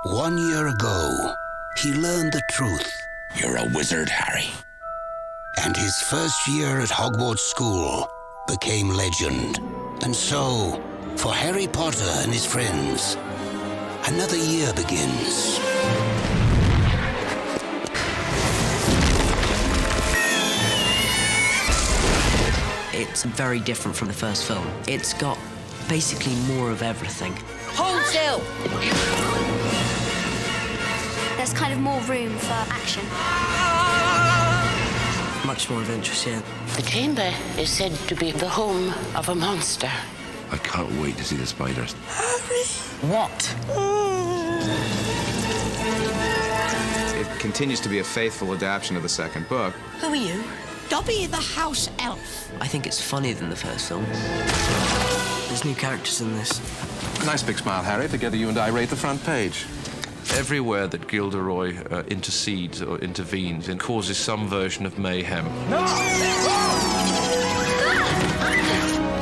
1 year ago, he learned the truth. You're a wizard, Harry. And his first year at Hogwarts school became legend. And so, for Harry Potter and his friends, another year begins. It's very different from the first film. It's got basically more of everything. Hold still! There's kind of more room for action. Much more adventurous, yeah. The chamber is said to be the home of a monster. I can't wait to see the spiders. What? It continues to be a faithful adaptation of the second book. Who are you? Dobby the house elf. I think it's funnier than the first film. There's new characters in this. Nice big smile, Harry. Together you and I rate the front page. Everywhere that Gilderoy intercedes or intervenes and causes some version of mayhem.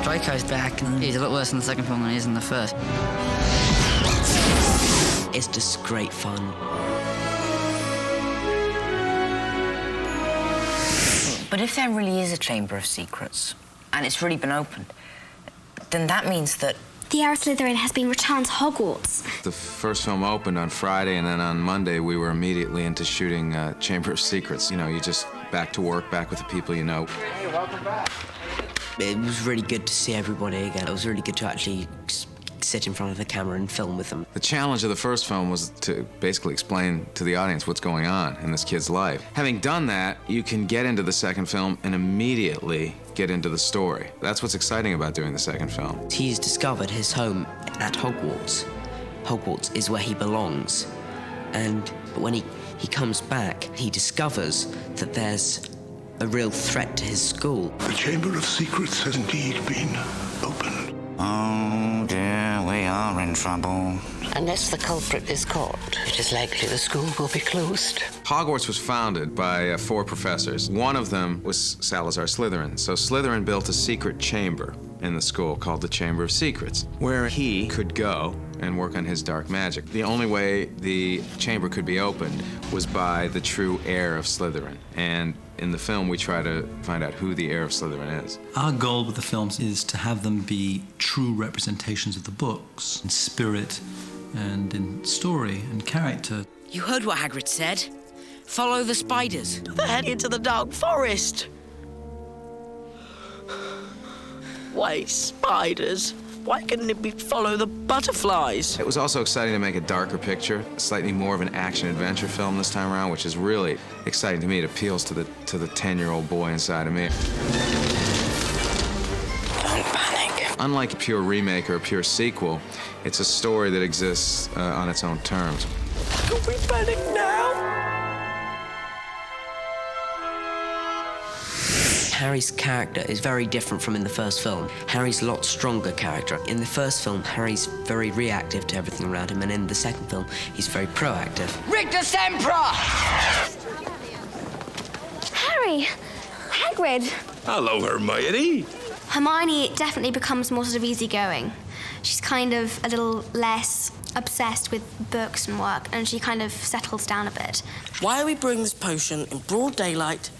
Draco's back, and he's a lot worse in the second film than he is in the first. It's just great fun. But if there really is a Chamber of Secrets, and it's really been opened, then that means that The heir of Slytherin has been returned to Hogwarts. The first film opened on Friday, and then on Monday we were immediately into shooting Chamber of Secrets. You know, you just back to work, back with the people you know. Hey, welcome back. It was really good to see everybody again. It was really good to actually sit in front of the camera and film with them. The challenge of the first film was to basically explain to the audience what's going on in this kid's life. Having done that, you can get into the second film and immediately get into the story. That's what's exciting about doing the second film. He's discovered his home at Hogwarts. Hogwarts is where he belongs. And when he comes back, he discovers that there's a real threat to his school. The Chamber of Secrets has indeed been opened. Oh dear, we are in trouble. Unless the culprit is caught, it is likely the school will be closed. Hogwarts was founded by 4 professors. One of them was Salazar Slytherin. So Slytherin built a secret chamber in the school called the Chamber of Secrets, where he could go and work on his dark magic. The only way the chamber could be opened was by the true heir of Slytherin. And in the film, we try to find out who the heir of Slytherin is. Our goal with the films is to have them be true representations of the books, in spirit and in story and character. You heard what Hagrid said. Follow the spiders. They're heading into the dark forest. Why spiders? Why couldn't it be follow the butterflies? It was also exciting to make a darker picture, slightly more of an action-adventure film this time around, which is really exciting to me. It appeals to the 10-year-old boy inside of me. Don't panic. Unlike a pure remake or a pure sequel, it's a story that exists on its own terms. Can we panic now? Harry's character is very different from in the first film. Harry's a lot stronger character. In the first film, Harry's very reactive to everything around him, and in the second film, he's very proactive. Rictus Emperor! Harry! Hagrid! Hello, Hermione. Hermione definitely becomes more sort of easygoing. She's kind of a little less obsessed with books and work, and she kind of settles down a bit. Why are we brewing this potion in broad daylight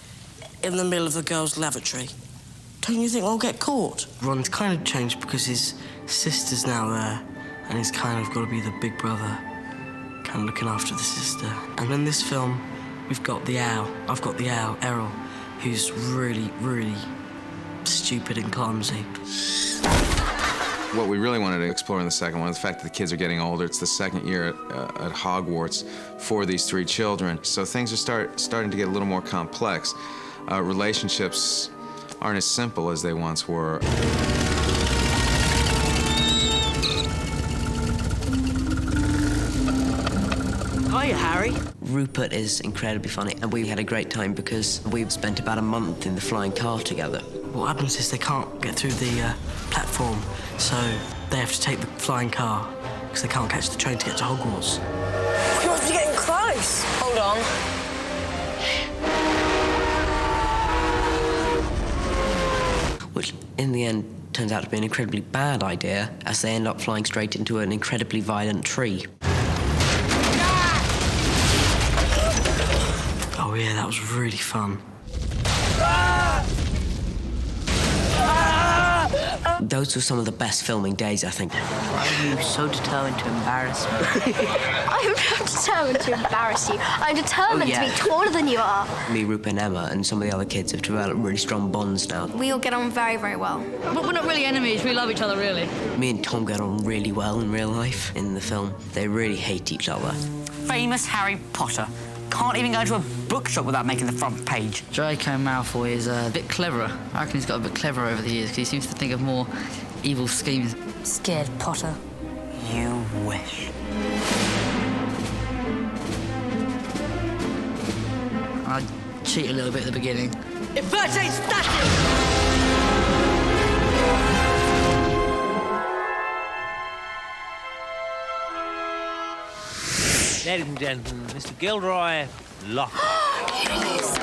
in the middle of the girls' lavatory? Don't you think we'll get caught? Ron's kind of changed because his sister's now there, and he's kind of got to be the big brother, kind of looking after the sister. And in this film, we've got the owl. I've got the owl, Errol, who's really, really stupid and clumsy. What we really wanted to explore in the second one is the fact that the kids are getting older. It's the second year at Hogwarts for these 3 children. So things are starting to get a little more complex. Relationships aren't as simple as they once were. Hiya, Harry. Rupert is incredibly funny, and we had a great time because we've spent about a month in the flying car together. What happens is they can't get through the platform, so they have to take the flying car because they can't catch the train to get to Hogwarts. We must be getting close. Hold on. Which, in the end, turns out to be an incredibly bad idea, as they end up flying straight into an incredibly violent tree. Oh yeah, that was really fun. Those were some of the best filming days, I think. Why are you so determined to embarrass me? I'm not determined to embarrass you. I'm determined to be taller than you are. Me, Rupert and Emma and some of the other kids have developed really strong bonds now. We all get on very, very well. But we're not really enemies. We love each other, really. Me and Tom get on really well in real life. In the film, they really hate each other. Famous Harry Potter. Can't even go to a bookshop without making the front page. Draco Malfoy is a bit cleverer. I reckon he's got a bit cleverer over the years because he seems to think of more evil schemes. Scared Potter. You wish. I cheat a little bit at the beginning. Inverted static! Ladies and gentlemen, Mr. Gilderoy Lockhart. Here he is.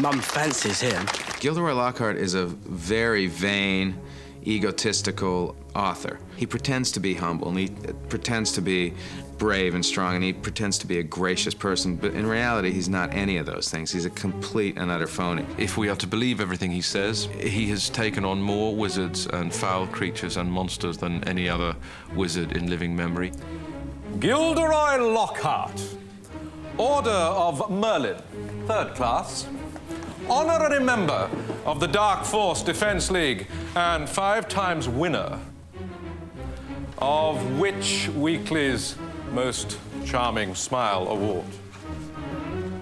Mum fancies him. Gilderoy Lockhart is a very vain, egotistical author. He pretends to be humble, and he pretends to be brave and strong, and he pretends to be a gracious person, but in reality, he's not any of those things. He's a complete and utter phony. If we are to believe everything he says, he has taken on more wizards and foul creatures and monsters than any other wizard in living memory. Gilderoy Lockhart, Order of Merlin, 3rd class. Honorary member of the Dark Force Defense League and 5-times winner of Witch Weekly's Most Charming Smile Award.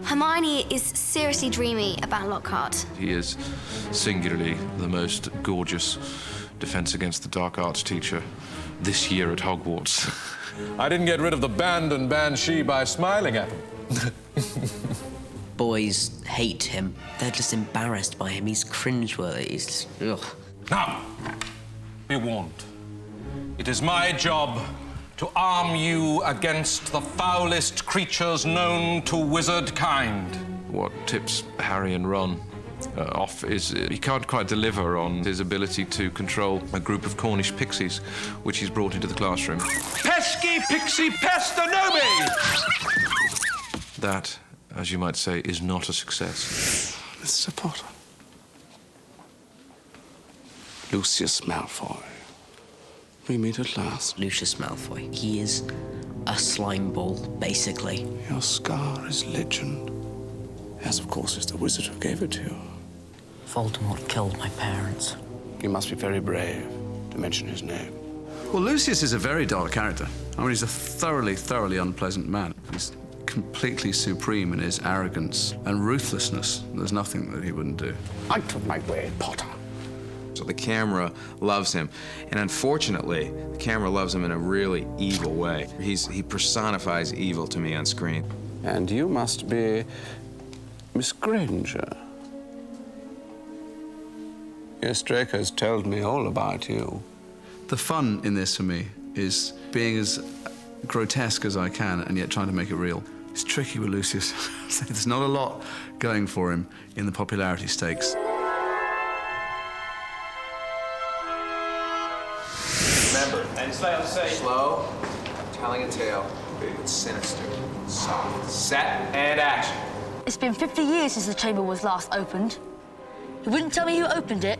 Hermione is seriously dreamy about Lockhart. He is singularly the most gorgeous Defense Against the Dark Arts teacher this year at Hogwarts. I didn't get rid of the band and banshee by smiling at him. Boys hate him. They're just embarrassed by him. He's cringeworthy. He's just, ugh. Now, be warned. It is my job to arm you against the foulest creatures known to wizard kind. What tips Harry and Ron off is he can't quite deliver on his ability to control a group of Cornish pixies, which he's brought into the classroom. Pesky pixie pestanomi! That, as you might say, is not a success. Mr. Potter. Lucius Malfoy. We meet at last. Lucius Malfoy. He is a slime ball, basically. Your scar is legend. As, of course, is the wizard who gave it to you. Voldemort killed my parents. You must be very brave to mention his name. Well, Lucius is a very dull character. I mean, he's a thoroughly unpleasant man. He's completely supreme in his arrogance and ruthlessness. There's nothing that he wouldn't do. Out of my way, Potter. So the camera loves him, and unfortunately, the camera loves him in a really evil way. He personifies evil to me on screen. And you must be Miss Granger. Yes, Draco's told me all about you. The fun in this for me is being as grotesque as I can and yet trying to make it real. It's tricky with Lucius. There's not a lot going for him in the popularity stakes. Remember, and slow, telling a tale, big and sinister, soft, set, and action. It's been 50 years since the chamber was last opened. You wouldn't tell me who opened it,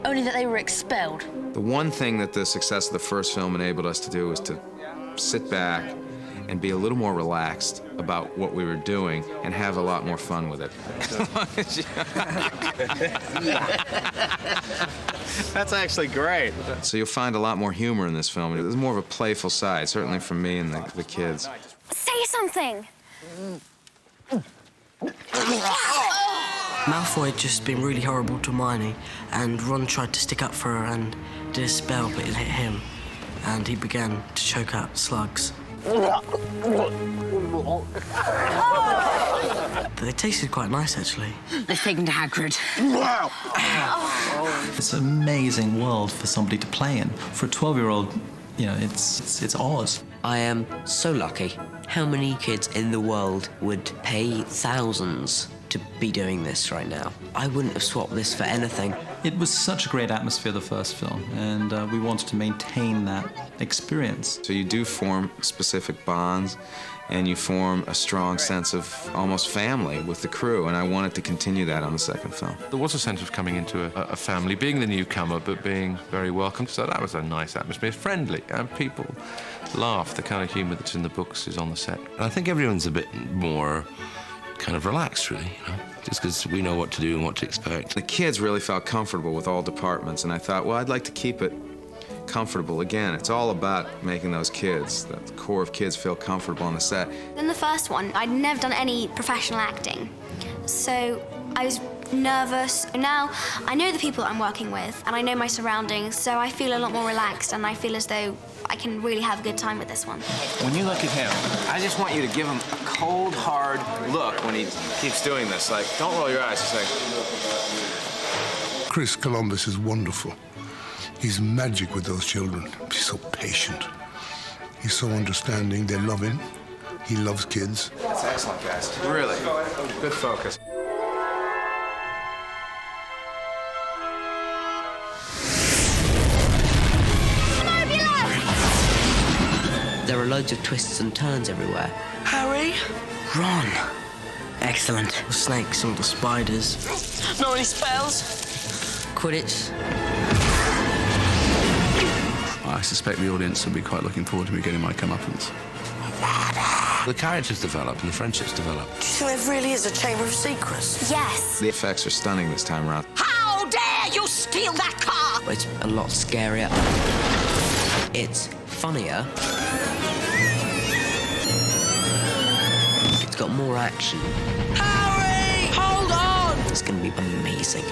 only that they were expelled. The one thing that the success of the first film enabled us to do was to sit back and be a little more relaxed about what we were doing and have a lot more fun with it. That's actually great. So you'll find a lot more humor in this film. There's more of a playful side, certainly from me and the kids. Say something! Malfoy had just been really horrible to Hermione, and Ron tried to stick up for her and did a spell, but it hit him, and he began to choke out slugs. But they tasted quite nice, actually. Let's take him to Hagrid. It's an amazing world for somebody to play in. For a 12-year-old, you know, it's Oz. I am so lucky. How many kids in the world would pay thousands to be doing this right now? I wouldn't have swapped this for anything. It was such a great atmosphere, the first film, and we wanted to maintain that experience. So you do form specific bonds, and you form a strong sense of almost family with the crew, and I wanted to continue that on the second film. There was a sense of coming into a family, being the newcomer, but being very welcome. So that was a nice atmosphere, friendly, and people laugh. The kind of humour that's in the books is on the set. I think everyone's a bit more kind of relaxed, really, you know, just because we know what to do and what to expect. The kids really felt comfortable with all departments, and I thought, well, I'd like to keep it comfortable. Again, it's all about making those kids, the core of kids, feel comfortable on the set. In the first one, I'd never done any professional acting, so I was nervous. Now I know the people that I'm working with, and I know my surroundings, so I feel a lot more relaxed, and I feel as though I can really have a good time with this one. When you look at him, I just want you to give him a cold, hard look when he keeps doing this. Like, don't roll your eyes, just like... Chris Columbus is wonderful. He's magic with those children. He's so patient. He's so understanding. They love him. He loves kids. That's excellent, guys. Really. Good focus. There are loads of twists and turns everywhere. Harry? Ron. Excellent. The snakes and the spiders. Not any spells? Quidditch. I suspect the audience will be quite looking forward to me getting my comeuppance. The characters develop and the friendships develop. Do you think there really is a Chamber of Secrets? Yes. The effects are stunning this time around. How dare you steal that car? It's a lot scarier. It's funnier. It's got more action. Harry! Hold on! It's going to be amazing.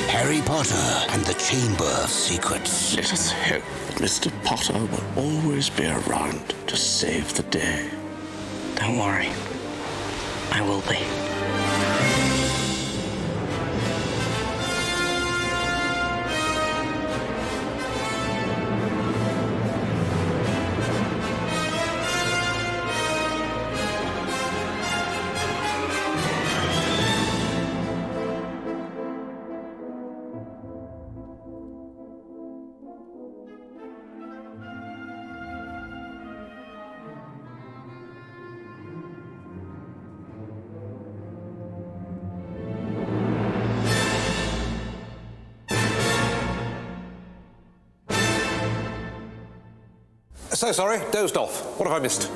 Harry Potter and the Chamber of Secrets. Let us hope that Mr. Potter will always be around to save the day. Don't worry. I will be. So sorry, dozed off. What have I missed?